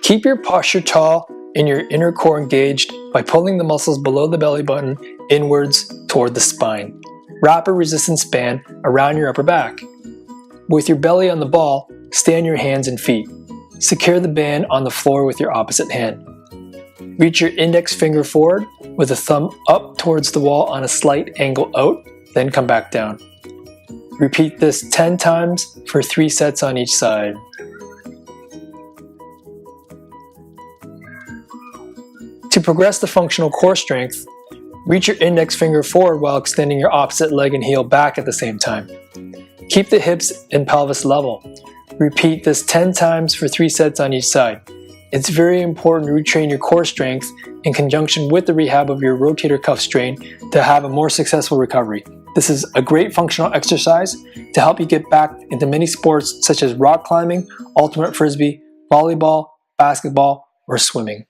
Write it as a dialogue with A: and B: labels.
A: Keep your posture tall and your inner core engaged by pulling the muscles below the belly button inwards toward the spine. Wrap a resistance band around your upper back. With your belly on the ball, stand your hands and feet. Secure the band on the floor with your opposite hand. Reach your index finger forward with a thumb up towards the wall on a slight angle out, then come back down. Repeat this 10 times for 3 sets on each side. To progress the functional core strength, reach your index finger forward while extending your opposite leg and heel back at the same time. Keep the hips and pelvis level. Repeat this 10 times for 3 sets on each side. It's very important to retrain your core strength in conjunction with the rehab of your rotator cuff strain to have a more successful recovery. This is a great functional exercise to help you get back into many sports such as rock climbing, ultimate frisbee, volleyball, basketball, or swimming.